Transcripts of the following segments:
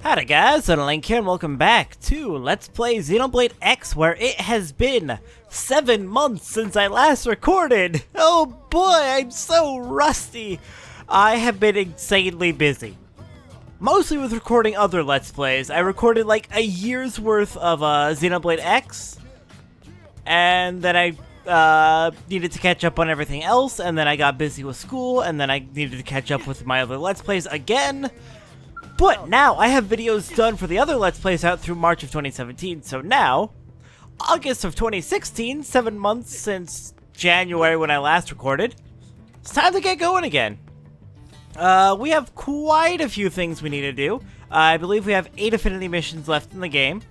Howdy guys, OniLink here and welcome back to Let's Play Xenoblade X, where it has been 7 months since I last recorded. Oh boy, I'm so rusty. I have been insanely busy. Mostly with recording other Let's Plays. I recorded like a year's worth of Xenoblade X, and then I needed to catch up on everything else, and then I got busy with school, and then I needed to catch up with my other Let's Plays again. But now I have videos done for the other Let's Plays out through March of 2017, so now, August of 2016, 7 months since January when I last recorded, it's time to get going again. We have quite a few things we need to do. I believe we have 8 affinity missions left in the game.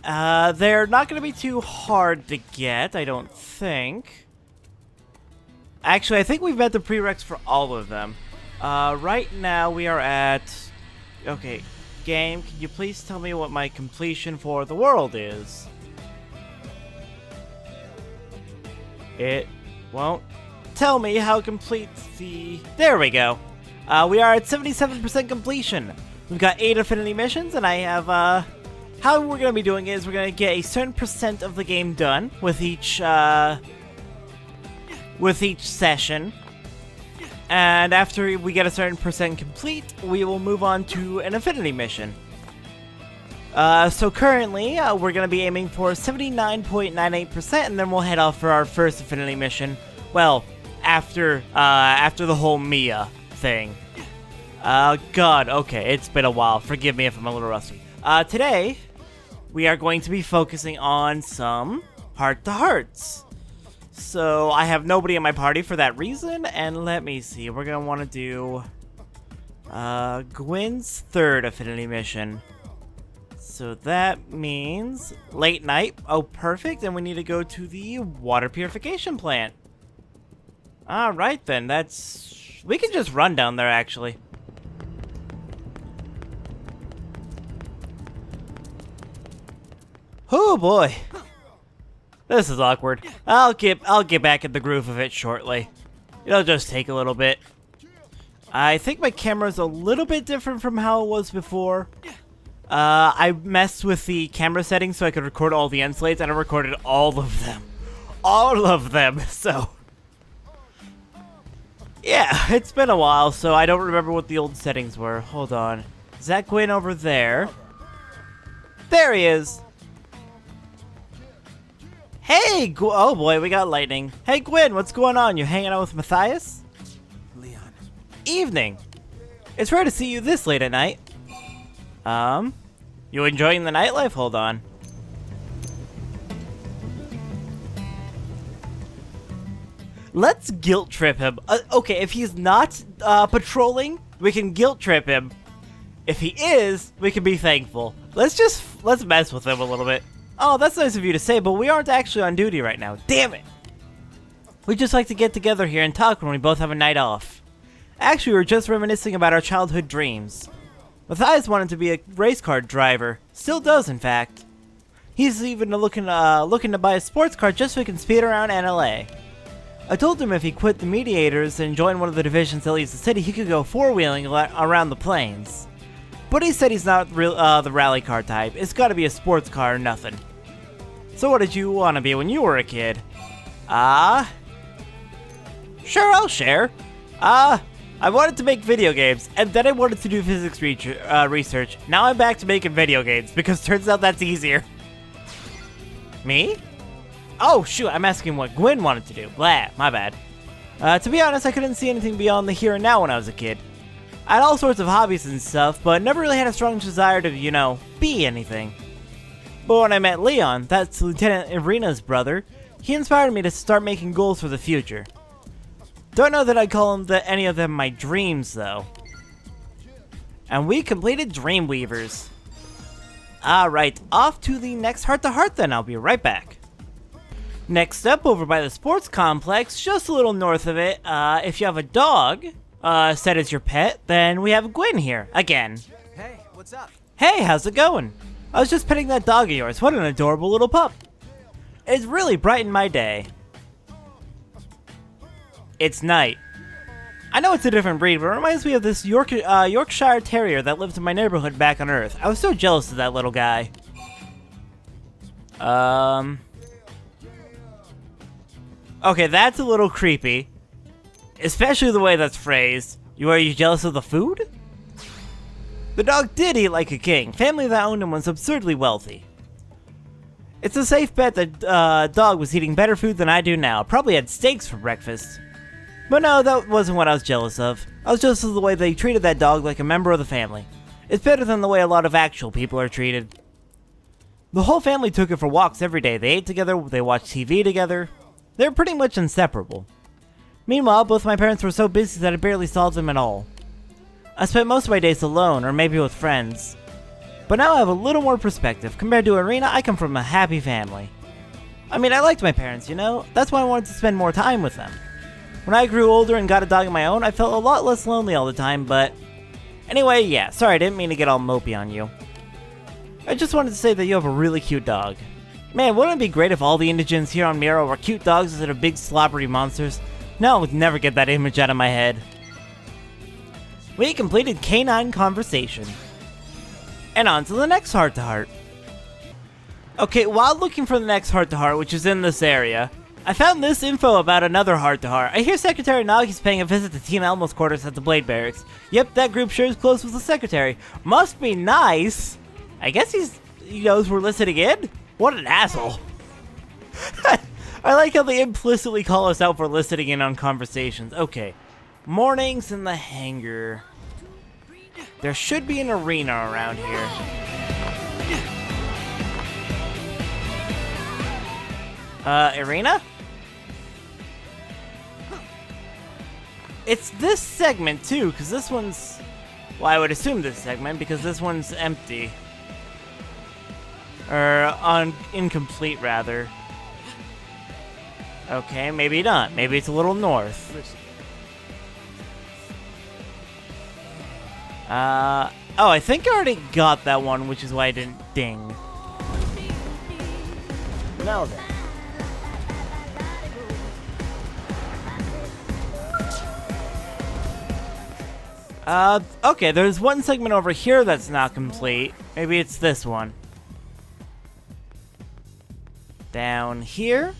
They're not going to be too hard to get, I don't think. Actually, I think we've met the prereqs for all of them. Right now we are at... Okay, game, can you please tell me what my completion for the world is? It won't tell me how complete the... There we go. We are at 77% completion. We've got 8 affinity missions, and I have, how we're going to be doing is we're going to get a certain percent of the game done with each session. And after we get a certain percent complete, we will move on to an affinity mission. So currently, we're going to be aiming for 79.98%, and then we'll head off for our first affinity mission. Well, after the whole Mia thing. God, okay, it's been a while. Forgive me if I'm a little rusty. Today, we are going to be focusing on some heart-to-hearts. So, I have nobody in my party for that reason, and let me see, we're gonna want to do, Gwen's third affinity mission. So that means late night. Oh, perfect, and we need to go to the water purification plant. Alright then, we can just run down there, actually. Oh boy. This is awkward. I'll get back in the groove of it shortly. It'll just take a little bit. I think my camera's a little bit different from how it was before. I messed with the camera settings so I could record all the end slates, and I recorded all of them. All of them, so... Yeah, it's been a while, so I don't remember what the old settings were. Hold on. Is that Gwen over there? There he is! Hey, oh boy, we got lightning. Hey, Gwen, what's going on? You hanging out with Matthias? Leon. Evening. It's rare to see you this late at night. You enjoying the nightlife? Hold on. Let's guilt trip him. Okay, if he's not patrolling, we can guilt trip him. If he is, we can be thankful. Let's mess with him a little bit. Oh, that's nice of you to say, but we aren't actually on duty right now. Damn it! We just like to get together here and talk when we both have a night off. Actually, we were just reminiscing about our childhood dreams. Matthias wanted to be a race car driver. Still does, in fact. He's even looking to buy a sports car just so he can speed around NLA. I told him if he quit the mediators and joined one of the divisions that leaves the city, he could go four-wheeling around the plains. But he said he's not the rally car type. It's gotta be a sports car or nothing. So what did you want to be when you were a kid? Sure, I'll share. I wanted to make video games, and then I wanted to do physics research. Now I'm back to making video games, because turns out that's easier. Me? Oh, shoot, I'm asking what Gwen wanted to do. Blah, my bad. To be honest, I couldn't see anything beyond the here and now when I was a kid. I had all sorts of hobbies and stuff, but never really had a strong desire to, you know, be anything. But when I met Leon, that's Lieutenant Irina's brother, he inspired me to start making goals for the future. Don't know that I'd call any of them my dreams, though. And we completed Dreamweavers. Alright, off to the next heart-to-heart then, I'll be right back. Next up, over by the sports complex, just a little north of it, if you have a dog set as your pet, then we have Gwen here, again. Hey, what's up? Hey, how's it going? I was just petting that dog of yours. What an adorable little pup. It's really brightened my day. It's night. I know it's a different breed, but it reminds me of this Yorkshire Terrier that lived in my neighborhood back on Earth. I was so jealous of that little guy. Okay, that's a little creepy. Especially the way that's phrased. Are you jealous of the food? The dog did eat like a king. Family that owned him was absurdly wealthy. It's a safe bet that dog was eating better food than I do now. Probably had steaks for breakfast. But no, that wasn't what I was jealous of. I was jealous of the way they treated that dog like a member of the family. It's better than the way a lot of actual people are treated. The whole family took it for walks every day. They ate together, they watched TV together. They were pretty much inseparable. Meanwhile, both my parents were so busy that I barely saw them at all. I spent most of my days alone, or maybe with friends. But now I have a little more perspective. Compared to Irina, I come from a happy family. I mean, I liked my parents, you know? That's why I wanted to spend more time with them. When I grew older and got a dog of my own, I felt a lot less lonely all the time, but... Anyway, yeah, sorry, I didn't mean to get all mopey on you. I just wanted to say that you have a really cute dog. Man, wouldn't it be great if all the indigents here on Miro were cute dogs instead of big slobbery monsters? No, I would never get that image out of my head. We completed Canine Conversation. And on to the next heart-to-heart. Okay, while looking for the next heart-to-heart, which is in this area, I found this info about another heart-to-heart. I hear Secretary Nagi's paying a visit to Team Elmo's quarters at the Blade Barracks. Yep, that group sure is close with the Secretary. Must be nice. I guess he knows we're listening in? What an asshole. I like how they implicitly call us out for listening in on conversations. Okay. Mornings in the hangar. There should be an arena around here. Arena? It's this segment too, because this one's... Well, I would assume this segment, because this one's empty. Or, incomplete, rather. Okay, maybe not. Maybe it's a little north. Oh, I think I already got that one, which is why I didn't ding. Now then. Okay, there's one segment over here that's not complete. Maybe it's this one. Down here?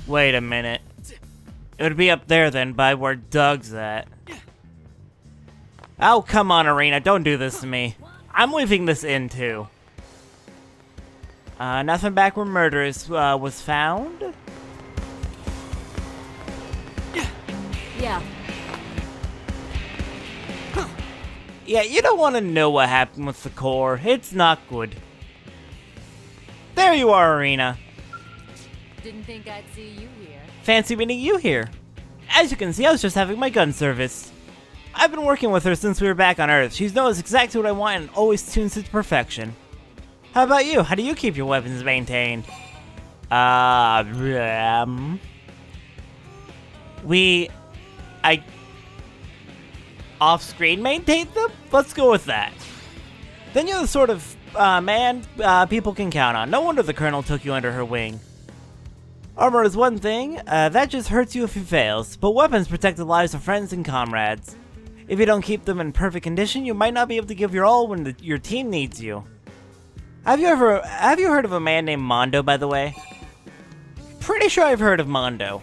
Wait a minute. It would be up there then, by where Doug's at. Oh, come on, Arena, don't do this to me. I'm leaving this in, too. Nothing back where murder was found? Yeah. Yeah, you don't want to know what happened with the core. It's not good. There you are, Arena. Didn't think I'd see you here. Fancy meeting you here. As you can see, I was just having my gun serviced. I've been working with her since we were back on Earth. She knows exactly what I want and always tunes it to perfection. How about you? How do you keep your weapons maintained? I off-screen maintain them? Let's go with that. Then you're the sort of man people can count on. No wonder the Colonel took you under her wing. Armor is one thing, that just hurts you if it fails, but weapons protect the lives of friends and comrades. If you don't keep them in perfect condition, you might not be able to give your all when your team needs you. Have you heard of a man named Mondo, by the way? Pretty sure I've heard of Mondo.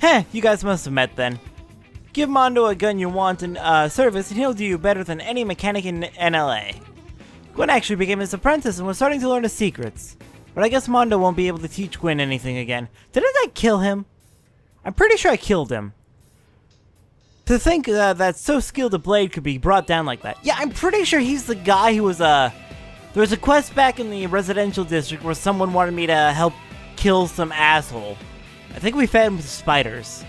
Heh, you guys must have met then. Give Mondo a gun you want in service and he'll do you better than any mechanic in NLA. Gwen actually became his apprentice and was starting to learn his secrets. But I guess Mondo won't be able to teach Gwen anything again. Didn't I kill him? I'm pretty sure I killed him. To think that so skilled a blade could be brought down like that. Yeah, I'm pretty sure he's the guy who was, there was a quest back in the residential district where someone wanted me to help kill some asshole. I think we fed him with spiders.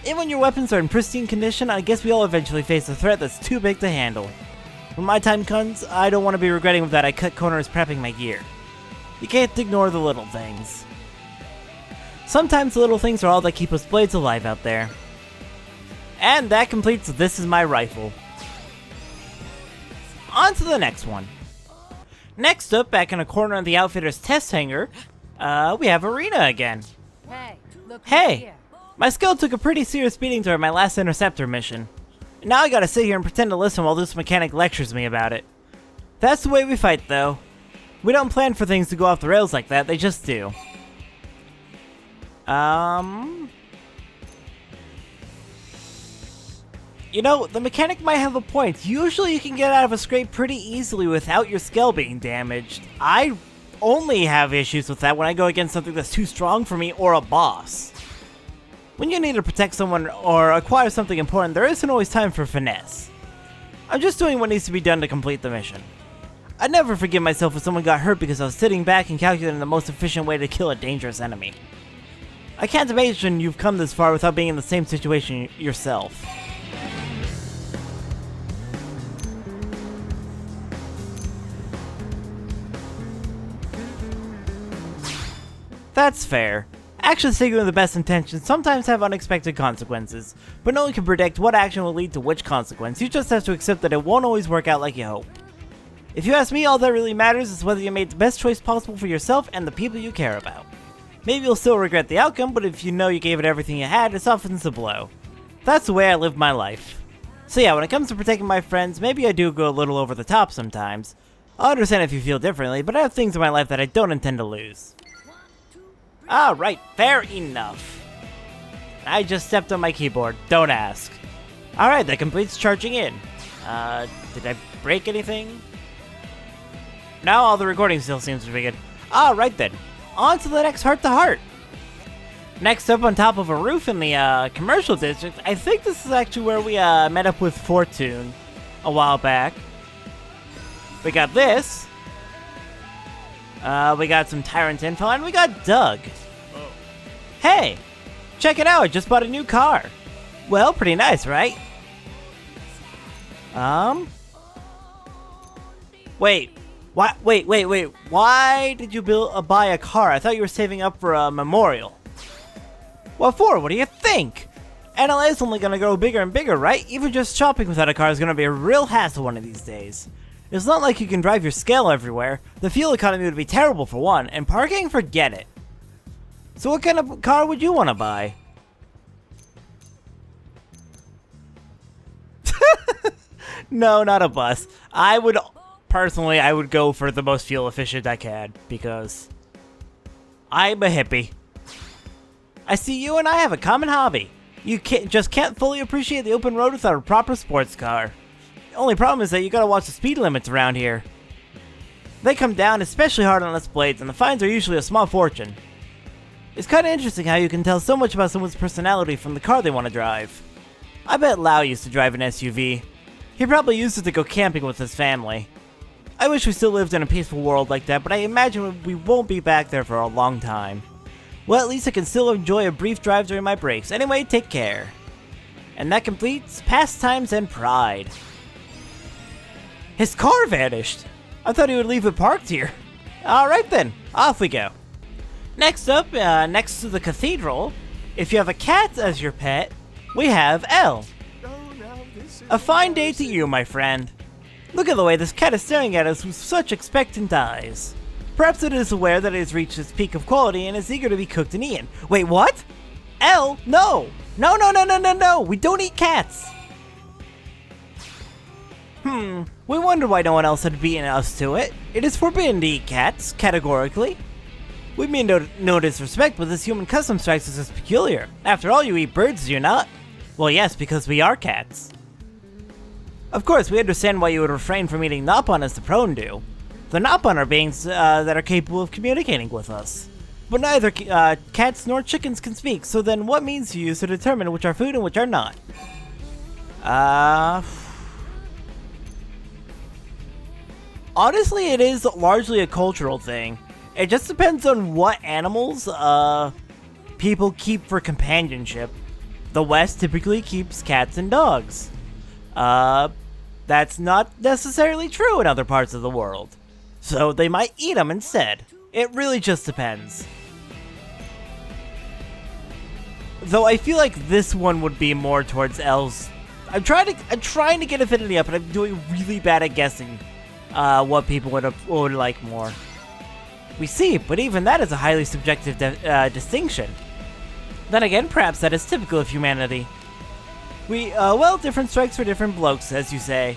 Even when your weapons are in pristine condition, I guess we all eventually face a threat that's too big to handle. When my time comes, I don't want to be regretting that I cut corners prepping my gear. You can't ignore the little things. Sometimes the little things are all that keep us blades alive out there. And that completes This Is My Rifle. On to the next one. Next up, back in a corner of the Outfitter's test hangar, we have Arena again. Hey, look Hey. here. My skill took a pretty serious beating during my last Interceptor mission. And now I gotta sit here and pretend to listen while this mechanic lectures me about it. That's the way we fight, though. We don't plan for things to go off the rails like that, they just do. You know, the mechanic might have a point. Usually you can get out of a scrape pretty easily without your skull being damaged. I only have issues with that when I go against something that's too strong for me or a boss. When you need to protect someone or acquire something important, there isn't always time for finesse. I'm just doing what needs to be done to complete the mission. I'd never forgive myself if someone got hurt because I was sitting back and calculating the most efficient way to kill a dangerous enemy. I can't imagine you've come this far without being in the same situation yourself. That's fair. Actions taken with the best intentions sometimes have unexpected consequences, but no one can predict what action will lead to which consequence. You just have to accept that it won't always work out like you hope. If you ask me, all that really matters is whether you made the best choice possible for yourself and the people you care about. Maybe you'll still regret the outcome, but if you know you gave it everything you had, it softens the blow. That's the way I live my life. So yeah, when it comes to protecting my friends, maybe I do go a little over the top sometimes. I'll understand if you feel differently, but I have things in my life that I don't intend to lose. Alright, fair enough. I just stepped on my keyboard, don't ask. Alright, that completes charging in. Did I break anything? Now all the recording still seems to be good. Alright then, on to the next heart-to-heart. Next up on top of a roof in the commercial district, I think this is actually where we met up with Fortune a while back. We got this. We got some Tyrant info, and we got Doug. Oh. Hey, check it out, I just bought a new car. Well, pretty nice, right? Wait, why did you buy a car? I thought you were saving up for a memorial. What for? What do you think? NLA is only gonna grow bigger and bigger, right? Even just shopping without a car is gonna be a real hassle one of these days. It's not like you can drive your scale everywhere. The fuel economy would be terrible for one, and parking, forget it. So what kind of car would you want to buy? No, not a bus. I would go for the most fuel efficient I can, because I'm a hippie. I see you and I have a common hobby. You just can't fully appreciate the open road without a proper sports car. Only problem is that you gotta watch the speed limits around here. They come down especially hard on us blades, and the fines are usually a small fortune. It's kinda interesting how you can tell so much about someone's personality from the car they want to drive. I bet Lau used to drive an SUV. He probably used it to go camping with his family. I wish we still lived in a peaceful world like that, but I imagine we won't be back there for a long time. Well, at least I can still enjoy a brief drive during my breaks. Anyway, take care. And that completes Pastimes and Pride. His car vanished! I thought he would leave it parked here. Alright then, off we go. Next up, next to the cathedral, if you have a cat as your pet, we have Elle. A fine day to you, my friend. Look at the way this cat is staring at us with such expectant eyes. Perhaps it is aware that it has reached its peak of quality and is eager to be cooked and eaten. Wait, what? Elle, no! No, we don't eat cats! We wonder why no one else had beaten us to it. It is forbidden to eat cats, categorically. We mean no disrespect, but this human custom strikes us as peculiar. After all, you eat birds, do you not? Well, yes, because we are cats. Of course, we understand why you would refrain from eating Nopon as the prone do. The Nopon are beings that are capable of communicating with us. But neither cats nor chickens can speak, so then what means do you use to determine which are food and which are not? Honestly, it is largely a cultural thing. It just depends on what animals people keep for companionship. The West typically keeps cats and dogs. That's not necessarily true in other parts of the world. So they might eat them instead. It really just depends. Though I feel like this one would be more towards Elle's. I'm trying to get affinity up, but I'm doing really bad at guessing what people would like more. We see, but even that is a highly subjective distinction. Then again, perhaps that is typical of humanity. Different strikes for different blokes, as you say.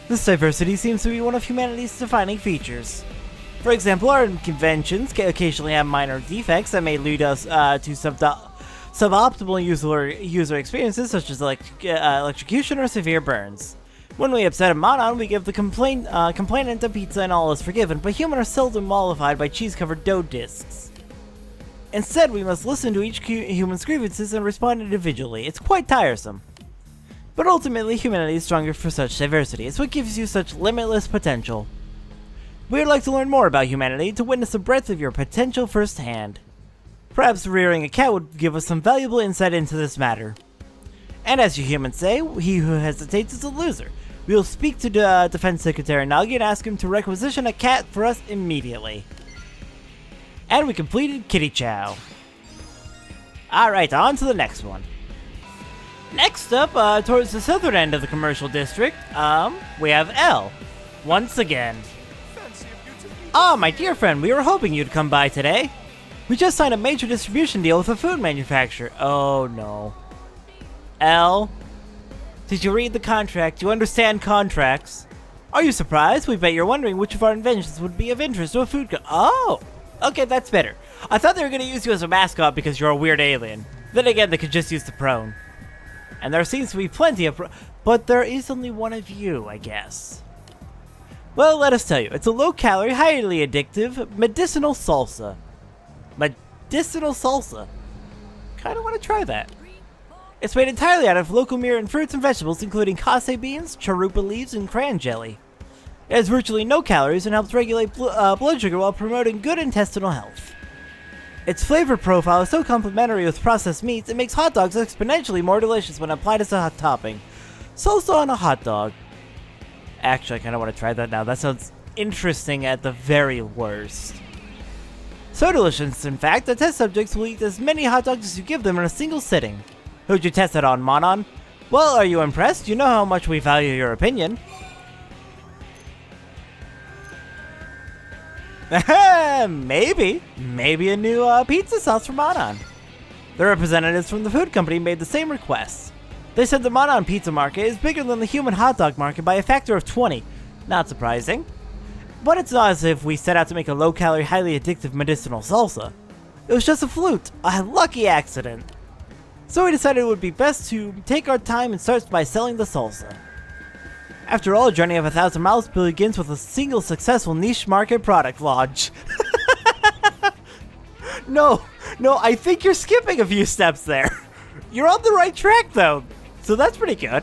This diversity seems to be one of humanity's defining features. For example, our conventions occasionally have minor defects that may lead us to suboptimal user experiences, such as electrocution or severe burns. When we upset a Monon, we give the complainant a pizza and all is forgiven, but humans are seldom mollified by cheese-covered dough discs. Instead, we must listen to each human's grievances and respond individually. It's quite tiresome. But ultimately, humanity is stronger for such diversity. It's what gives you such limitless potential. We would like to learn more about humanity to witness the breadth of your potential firsthand. Perhaps rearing a cat would give us some valuable insight into this matter. And as you humans say, he who hesitates is a loser. We will speak to Defense Secretary Nagi and ask him to requisition a cat for us immediately. And we completed Kitty Chow. Alright, on to the next one. Next up, towards the southern end of the commercial district, we have L. Once again. Ah, my dear friend, we were hoping you'd come by today. We just signed a major distribution deal with a food manufacturer. Oh no. L, did you read the contract? Do you understand contracts? Are you surprised? We bet you're wondering which of our inventions would be of interest to a food Oh! Okay, that's better. I thought they were going to use you as a mascot because you're a weird alien. Then again, they could just use the prone. And there seems to be plenty of but there is only one of you, I guess. Well, let us tell you, it's a low-calorie, highly addictive, medicinal salsa. Medicinal salsa? Kinda want to try that. It's made entirely out of local Miran fruits and vegetables, including kase beans, charupa leaves, and cran jelly. It has virtually no calories and helps regulate blood sugar while promoting good intestinal health. Its flavor profile is so complementary with processed meats, it makes hot dogs exponentially more delicious when applied as a hot topping. Salsa on a hot dog. Actually, I kind of want to try that now. That sounds interesting at the very worst. So delicious, in fact, the test subjects will eat as many hot dogs as you give them in a single sitting. Who'd you test it on, Monon? Well, are you impressed? You know how much we value your opinion. Maybe a new pizza sauce for Monon. The representatives from the food company made the same request. They said the Monon pizza market is bigger than the human hot dog market by a factor of 20. Not surprising. But it's not as if we set out to make a low-calorie, highly addictive medicinal salsa. It was just a fluke, a lucky accident. So we decided it would be best to take our time and start by selling the salsa. After all, a journey of 1,000 miles begins with a single successful niche market product launch. No, I think you're skipping a few steps there. You're on the right track though, so that's pretty good.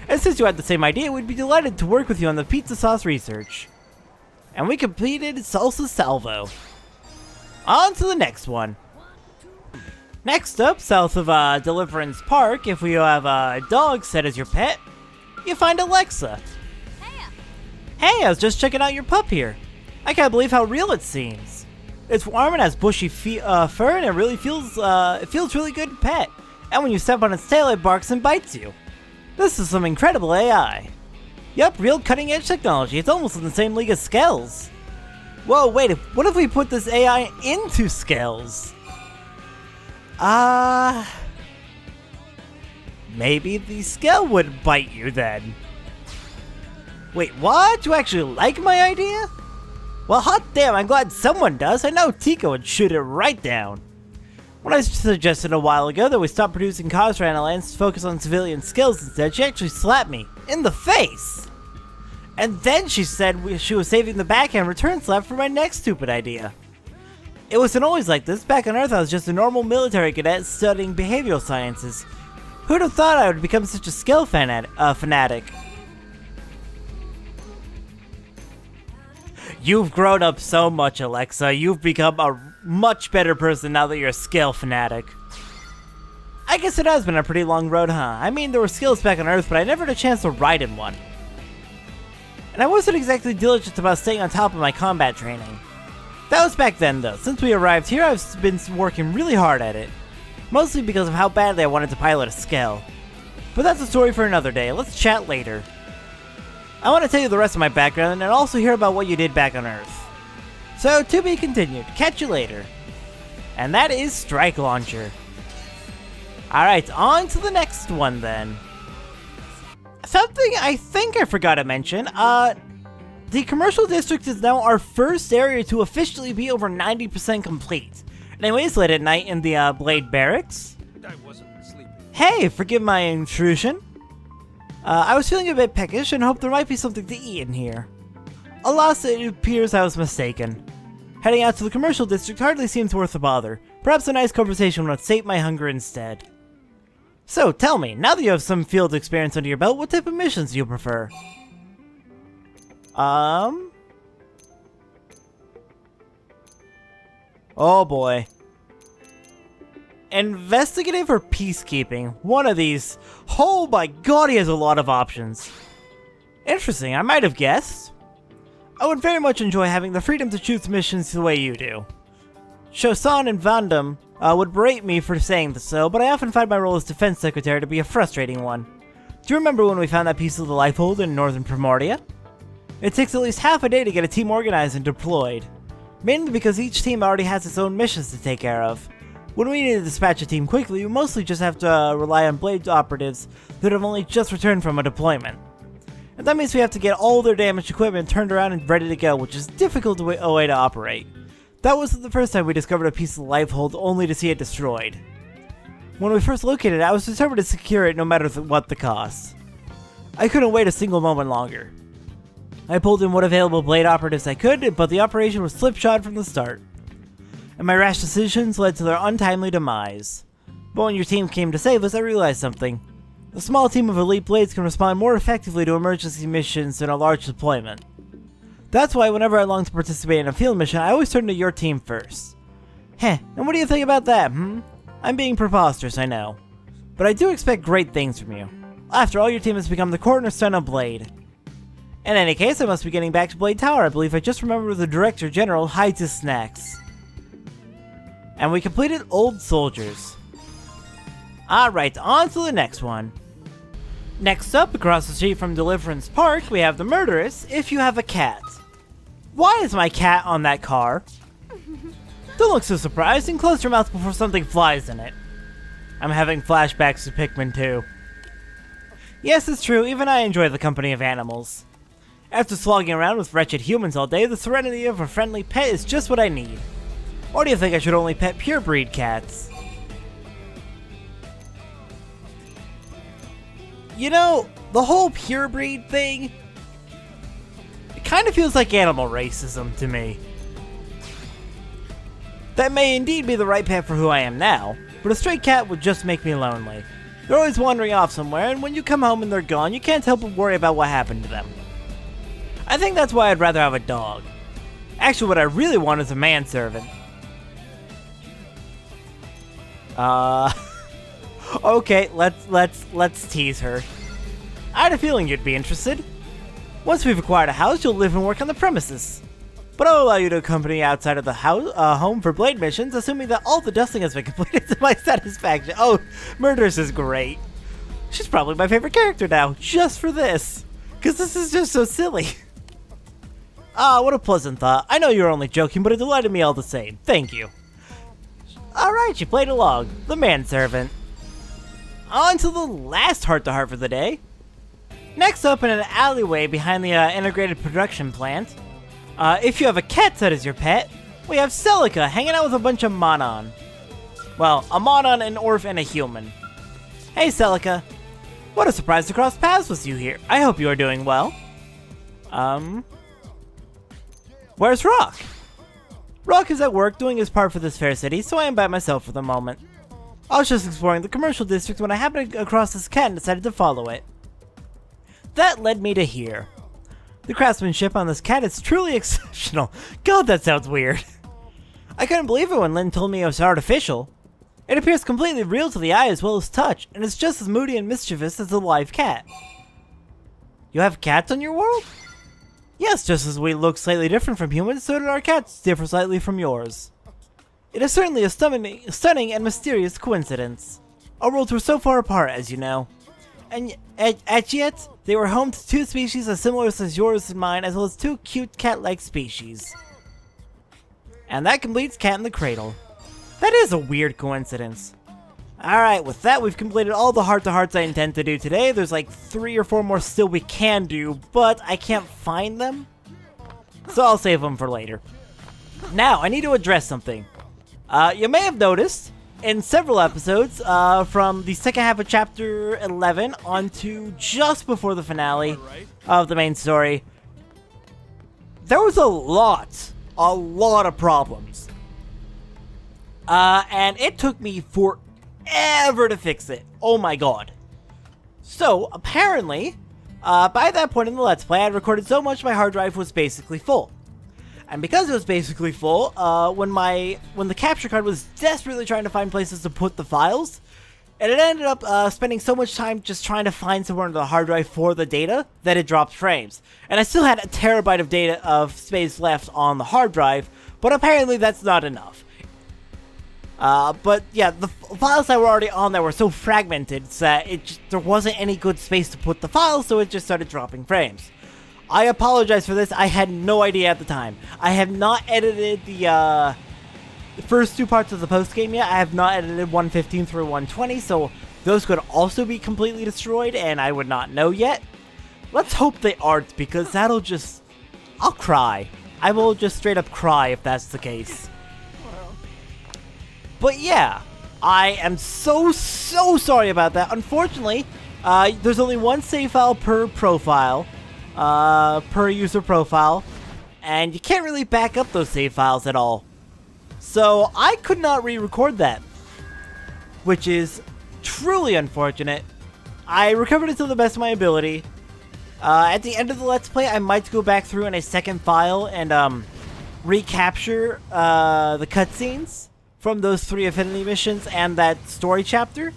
And since you had the same idea, we'd be delighted to work with you on the pizza sauce research. And we completed Salsa Salvo. On to the next one. Next up, south of Deliverance Park, if we have a dog set as your pet, you find Alexa. Hey, I was just checking out your pup here. I can't believe how real it seems. It's warm and has bushy fur, and it really feels really good to pet. And when you step on its tail, it barks and bites you. This is some incredible AI. Yup, real cutting-edge technology. It's almost in the same league as Skells. Whoa, wait, what if we put this AI into Skells? Maybe the Skell would bite you then. Wait, what? You actually like my idea? Well, hot damn, I'm glad someone does. I know Tika would shoot it right down. When I suggested a while ago that we stop producing cars for Analans to focus on civilian skills instead, she actually slapped me in the face. And then she said she was saving the backhand return slap for my next stupid idea. It wasn't always like this. Back on Earth, I was just a normal military cadet studying behavioral sciences. Who'd have thought I would become such a skill fanatic? You've grown up so much, Alexa. You've become a much better person now that you're a skill fanatic. I guess it has been a pretty long road, huh? I mean, there were skills back on Earth, but I never had a chance to ride in one. And I wasn't exactly diligent about staying on top of my combat training. That was back then, though. Since we arrived here, I've been working really hard at it. Mostly because of how badly I wanted to pilot a Skell. But that's a story for another day. Let's chat later. I want to tell you the rest of my background and also hear about what you did back on Earth. So, to be continued. Catch you later. And that is Strike Launcher. Alright, on to the next one then. Something I think I forgot to mention, the commercial district is now our first area to officially be over 90% complete. Anyways, late at night in the Blade Barracks. I wasn't sleeping. Hey, forgive my intrusion. I was feeling a bit peckish and hoped there might be something to eat in here. Alas, it appears I was mistaken. Heading out to the commercial district hardly seems worth the bother. Perhaps a nice conversation would sate my hunger instead. So, tell me, now that you have some field experience under your belt, what type of missions do you prefer? Oh boy. Investigative or peacekeeping? One of these. Oh my god, he has a lot of options. Interesting, I might have guessed. I would very much enjoy having the freedom to choose missions the way you do. Shosan and Vandam would berate me for saying so, but I often find my role as defense secretary to be a frustrating one. Do you remember when we found that piece of the Lifehold in northern Primordia? It takes at least half a day to get a team organized and deployed. Mainly because each team already has its own missions to take care of. When we need to dispatch a team quickly, we mostly just have to rely on Blade operatives that have only just returned from a deployment. And that means we have to get all their damaged equipment turned around and ready to go, which is difficult way to operate. That wasn't the first time we discovered a piece of the Lifehold only to see it destroyed. When we first located it, I was determined to secure it no matter what the cost. I couldn't wait a single moment longer. I pulled in what available Blade operatives I could, but the operation was slipshod from the start. And my rash decisions led to their untimely demise. But when your team came to save us, I realized something. A small team of elite blades can respond more effectively to emergency missions than a large deployment. That's why whenever I long to participate in a field mission, I always turn to your team first. Heh, and what do you think about that, I'm being preposterous, I know. But I do expect great things from you. After all, your team has become the cornerstone of Blade. In any case, I must be getting back to Blade Tower. I believe I just remembered where the Director General hides his snacks. And we completed Old Soldiers. Alright, on to the next one. Next up, across the street from Deliverance Park, we have the Murderous, If You Have a Cat. Why is my cat on that car? Don't look so surprised and close your mouth before something flies in it. I'm having flashbacks to Pikmin 2. Yes, it's true, even I enjoy the company of animals. After slogging around with wretched humans all day, the serenity of a friendly pet is just what I need. Or do you think I should only pet purebred cats? You know, the whole purebred thing, it kind of feels like animal racism to me. That may indeed be the right pet for who I am now, but a stray cat would just make me lonely. They're always wandering off somewhere, and when you come home and they're gone, you can't help but worry about what happened to them. I think that's why I'd rather have a dog. Actually, what I really want is a manservant. Okay, let's tease her. I had a feeling you'd be interested. Once we've acquired a house, you'll live and work on the premises. But I'll allow you to accompany outside of the house, home for Blade missions, assuming that all the dusting has been completed to my satisfaction. Oh, Murderous is great. She's probably my favorite character now, just for this. Because this is just so silly. Ah, what a pleasant thought. I know you're only joking, but it delighted me all the same. Thank you. Alright, you played along. The manservant. On to the last heart-to-heart for the day. Next up, in an alleyway behind the integrated production plant, if you have a cat that is your pet, we have Celica hanging out with a bunch of Monon. Well, a Monon, an Orph, and a human. Hey Celica, what a surprise to cross paths with you here. I hope you are doing well. Where's Rock? Rock is at work doing his part for this fair city, so I am by myself for the moment. I was just exploring the commercial district when I happened across this cat and decided to follow it. That led me to here. The craftsmanship on this cat is truly exceptional. God, that sounds weird. I couldn't believe it when Lynn told me it was artificial. It appears completely real to the eye as well as touch, and it's just as moody and mischievous as a live cat. You have cats on your world? Yes, just as we look slightly different from humans, so do our cats differ slightly from yours. It is certainly a stunning and mysterious coincidence. Our worlds were so far apart, as you know. And yet, they were home to two species as similar as yours and mine, as well as two cute cat-like species. And that completes Cat in the Cradle. That is a weird coincidence. Alright, with that, we've completed all the heart-to-hearts I intend to do today. There's like 3 or 4 more still we can do, but I can't find them. So I'll save them for later. Now, I need to address something. You may have noticed, in several episodes, from the second half of Chapter 11 onto just before the finale of the main story, there was a lot of problems. And it took me forever to fix it. Oh my god. So, apparently, by that point in the Let's Play, I had recorded so much my hard drive was basically full. And because it was basically full, when the capture card was desperately trying to find places to put the files, and it ended up spending so much time just trying to find somewhere on the hard drive for the data that it dropped frames. And I still had a terabyte of data of space left on the hard drive, but apparently that's not enough. But yeah, the files that were already on there were so fragmented that there wasn't any good space to put the files, so it just started dropping frames. I apologize for this. I had no idea at the time. I have not edited the first 2 parts of the post-game yet. I have not edited 115 through 120, so those could also be completely destroyed, and I would not know yet. Let's hope they aren't, because that'll just... I'll cry. I will just straight up cry if that's the case. But yeah, I am so sorry about that. Unfortunately, there's only 1 save file per profile, per user profile, and you can't really back up those save files at all. So I could not re-record that, which is truly unfortunate. I recovered it to the best of my ability. At the end of the Let's Play, I might go back through in a second file and recapture the cutscenes from those 3 Affinity missions and that story chapter,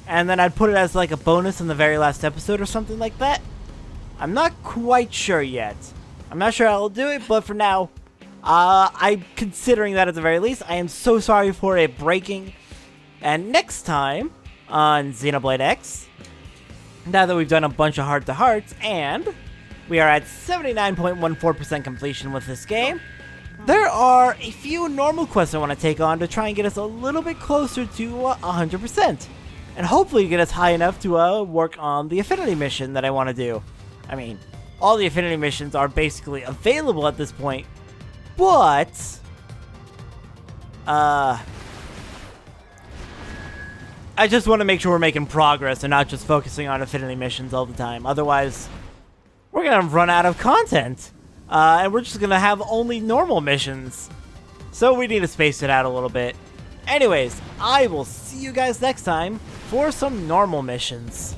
and then I'd put it as like a bonus in the very last episode or something like that. I'm not quite sure yet. I'm not sure I'll do it, but for now, I'm considering that at the very least. I am so sorry for it breaking. And next time on Xenoblade X, now that we've done a bunch of heart-to-hearts, and we are at 79.14% completion with this game, there are a few normal quests I want to take on to try and get us a little bit closer to 100%. And hopefully get us high enough to work on the Affinity mission that I want to do. I mean, all the Affinity missions are basically available at this point, but... I just want to make sure we're making progress and not just focusing on Affinity missions all the time. Otherwise, we're going to run out of content. And we're just going to have only normal missions. So we need to space it out a little bit. Anyways, I will see you guys next time for some normal missions.